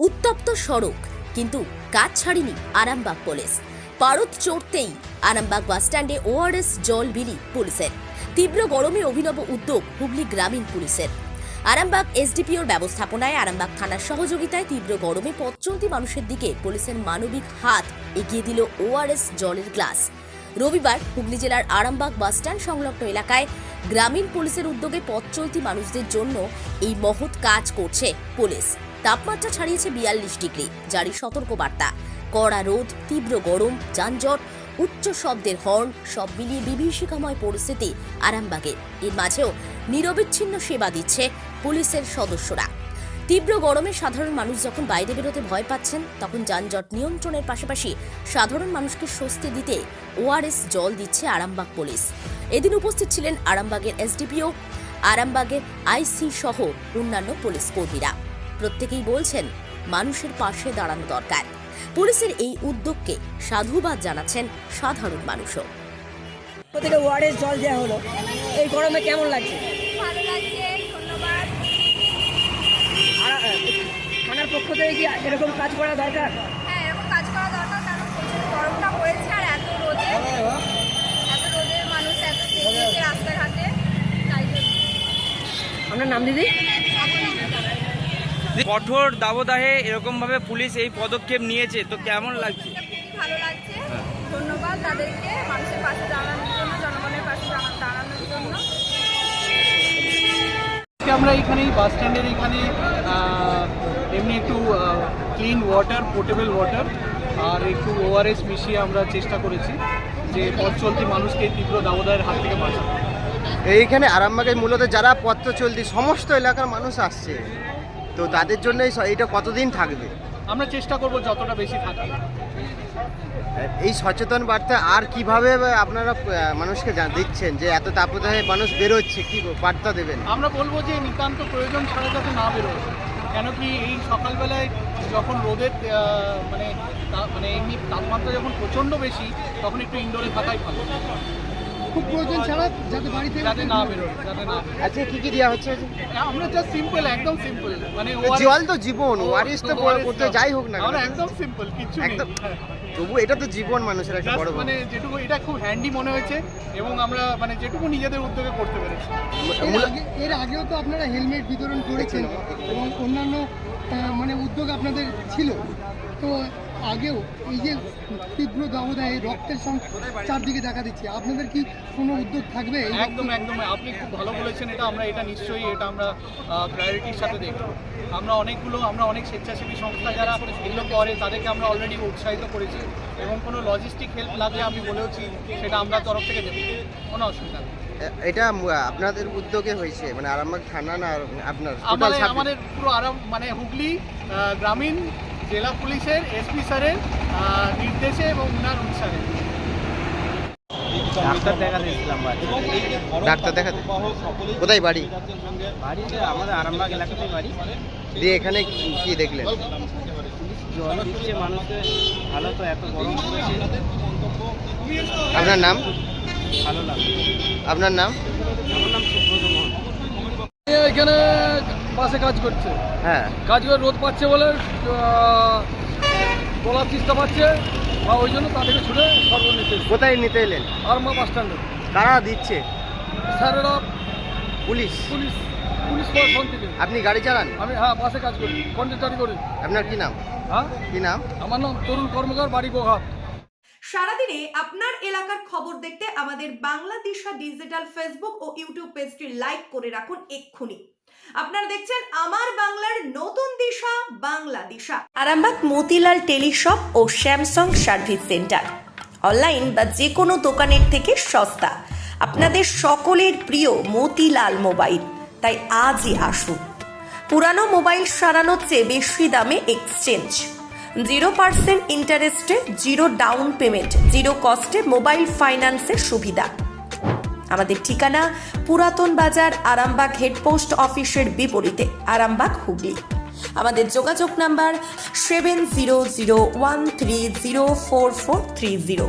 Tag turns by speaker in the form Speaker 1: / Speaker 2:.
Speaker 1: উত্তপ্ত সড়ক, কিন্তু কাজ ছাড়েনি আরামবাগ পুলিশ। পারদ চড়তেই আরামবাগ বাসস্ট্যান্ডে ওআরএস জল বিলি পুলিশের। তীব্র গরমে অভিনব উদ্যোগ হুগলি গ্রামীণ পুলিশের। আরামবাগ এসডিপিওর ব্যবস্থাপনায় আরামবাগ থানার সহযোগিতায় তীব্র গরমে পথ চলতি মানুষের দিকে পুলিশের মানবিক হাত এগিয়ে দিল ওআরএস জলের গ্লাস। রবিবার হুগলি জেলার আরামবাগ বাসস্ট্যান্ড সংলগ্ন এলাকায় গ্রামীণ পুলিশের উদ্যোগে পথ চলতি মানুষদের জন্য এই মহৎ কাজ করছে পুলিশ। তাপমাত্রা ছাড়িয়েছে 42 ডিগ্রি, জারি সতর্কবার্তা। কড়া রোদ, তীব্র গরম, যানজট, উচ্চ শব্দের হর্ন, সব মিলিয়ে বিভীষিকাময় পরিস্থিতি আরামবাগে। এর মাঝেও নিরবিচ্ছিন্ন সেবা দিচ্ছে পুলিশের সদস্যরা। তীব্র গরমে সাধারণ মানুষ যখন বাইরে বেরোতে ভয় পাচ্ছেন, তখন যানজট নিয়ন্ত্রণের পাশাপাশি সাধারণ মানুষকে স্বস্তি দিতে ওআরএস জল দিচ্ছে আরামবাগ পুলিশ। এদিন উপস্থিত ছিলেন আরামবাগের এসডিপিও, আরামবাগের আইসি সহ অন্যান্য পুলিশ কর্মীরা। প্রত্যেকেই বলছেন মানুষের পাশে দাঁড়ানো দরকার। পুলিশের এই উদ্যোগকে সাধুবাদ জানাচ্ছেন সাধারণ মানুষও।
Speaker 2: প্রত্যেকে ওয়ার্ডের জল দেওয়া হলো, এই গরমে কেমন লাগছে?
Speaker 3: ভালো লাগছে, ধন্যবাদ।
Speaker 2: থানার পক্ষ থেকে কি এরকম কাজ করা দরকার?
Speaker 3: হ্যাঁ, এরকম কাজ করা দরকার, কারণ প্রচুর গরমটা পড়েছে আর এত রোদে মানুষ এত চেঁচিয়েছে রাস্তাঘাটে, তাই জন্য।
Speaker 2: আপনার নাম দিদি?
Speaker 4: কঠোর দাবদাহে এরকমভাবে পুলিশ এই পদক্ষেপ নিয়েছে, তো কেমন লাগছে?
Speaker 3: খুবই ভালো লাগছে, ধন্যবাদ তাদেরকে মানুষের পাশে দাঁড়ানোর জন্য, জনগণের পাশে দাঁড়ানোর জন্য।
Speaker 5: আমরা এখানেই বাস স্ট্যান্ডের এখানে এমনি একটু ক্লিন ওয়াটার, পোর্টেবল ওয়াটার আর একটু ওআরএস মিশিয়ে আমরা চেষ্টা করেছি যে পথ চলতি মানুষকে তীব্র দাবদাহের হাত থেকে বাঁচানো।
Speaker 6: এইখানে আরামবাগে মূলত যারা পথ চলতি সমস্ত এলাকার মানুষ আসছে, তো তাদের জন্য এইটা কতদিন থাকবে?
Speaker 5: আমরা চেষ্টা করব যতটা বেশি থাকে।
Speaker 6: এই সচেতন বার্তা আর কিভাবে আপনারা মানুষকে দিচ্ছেন যে এত তাপদাহে মানুষ বেরোচ্ছে, কি বার্তা দেবেন?
Speaker 5: আমরা বলবো যে নিতান্ত প্রয়োজন ছাড়া যাতে না বেরোয়, কেন কি এই সকালবেলায় যখন রোদের মানে এমনি তাপমাত্রা যখন প্রচণ্ড বেশি, তখন একটু ইনডোরে থাকাই ভালো,
Speaker 7: খুব প্রয়োজন ছাড়া যাতে বাড়িতে
Speaker 5: যাতে না বেরোয়, যাতে না।
Speaker 6: আচ্ছা, কি দেওয়া হচ্ছে?
Speaker 5: আমরা জাস্ট সিম্পল, একদম সিম্পল, মানে
Speaker 6: জল তো জীবন, ওআরএস তো করতে যাই হোক না,
Speaker 5: আমরা একদম সিম্পল, কিছু
Speaker 6: একদম। তবু এটা তো জীবন মানুষের একটা বড়,
Speaker 5: মানে যেটুকু এটা খুব হ্যান্ডি মনে হয়েছে এবং আমরা মানে যেটুকু নিজেদের উদ্যোগে করতে পেরেছি।
Speaker 7: এর আগেও তো আপনারা হেলমেট বিতরণ করেছেন এবং অন্যান্য মানে উদ্যোগ আপনাদের ছিল, তো আগেও এই যে তীব্র দাবদাহে রক্তের চারদিকে দেখা দিচ্ছে, আপনাদের কি কোনো উদ্যোগ থাকবে?
Speaker 5: একদম একদম, আপনি খুব ভালো বলেছেন। এটা নিশ্চয়ই এটা আমরা প্রায়োরিটির সাথে দেখব। আমরা অনেক স্বেচ্ছাসেবী সংস্থা যারা এগুলো করে তাদেরকে আমরা অলরেডি উৎসাহিত করেছি এবং কোনো লজিস্টিক হেল্প লাগলে আমি বলেওছি সেটা আমরা তরফ থেকে দেবো, কোনো অসুবিধা নেই।
Speaker 6: এটা আপনাদের উদ্যোগে হয়েছে, মানে আরামবাগ থানা না আপনার?
Speaker 5: আমাদের পুরো মানে হুগলি গ্রামীণ জেলা পুলিশের এসপি স্যারের নির্দেশে এবং ওনার উৎসাহে।
Speaker 4: ডাক্তার দেখাতে এসেছিলাম।
Speaker 6: ডাক্তার দেখাতে? কোথায় বাড়ি?
Speaker 4: বাড়িতে আমাদের আরামবাগ এলাকাতেই বাড়ি।
Speaker 6: দিয়ে এখানে কি দেখলেন?
Speaker 4: জল দিচ্ছে মানুষকে, ভালো তো, এত গরম পড়েছে।
Speaker 6: আপনার নাম?
Speaker 4: ভালো লাগছে।
Speaker 6: আপনার নাম?
Speaker 4: আমার নাম সুব্রত মোহন।
Speaker 7: এখানে বাসে কাজ করছে,
Speaker 6: হ্যাঁ,
Speaker 7: কাজ করে রোদ পাচ্ছে বলে গলার চিস্তা পাচ্ছে, বা ওই জন্য তাদেরকে ছুটে সরবরাহ নিতে এসেছে।
Speaker 6: কোথায় নিতে এলেন?
Speaker 7: আরামবাগ বাস স্ট্যান্ডে
Speaker 6: কারা দিচ্ছে?
Speaker 7: স্যারেরা,
Speaker 6: পুলিশ?
Speaker 7: পুলিশ প্রশাসন থেকে।
Speaker 6: আপনি গাড়ি চালান?
Speaker 7: আমি বাসে কাজ করি, কন্ট্রাক্টরি করি।
Speaker 6: আপনার কি নাম? কি নাম?
Speaker 7: আমার নাম তরুণ কর্মকার, বাড়ি গোঘাট।
Speaker 8: সারাদিনে আপনার এলাকার খবর দেখতে আমাদের বাংলাদিশা ডিজিটাল ফেসবুক ও ইউটিউব পেজটি লাইক করে রাখুন এক্ষুনি। আপনারা দেখছেন আমার বাংলার নতুন দিশা, বাংলা দিশা।
Speaker 1: আরামবাগ মতিলাল টেলিশপ ও স্যামসাং সার্ভিস সেন্টার, অনলাইন বা যে কোনো দোকানের থেকে সস্তা। আপনাদের সকলের প্রিয় মতিলাল মোবাইল, তাই আজই আসুন। পুরানো মোবাইল সারানোর চেয়ে বেশি দামে এক্সচেঞ্জ, 0% ইন্টারেস্টে, 0 ডাউন পেমেন্ট, 0 কস্টে মোবাইল ফাইন্যান্সের সুবিধা। আমাদের ঠিকানা পুরাতন বাজার, আরামবাগ হেডপোস্ট অফিসের বিপরীতে, আরামবাগ হুগলি। আমাদের যোগাযোগ নাম্বার 7001304430।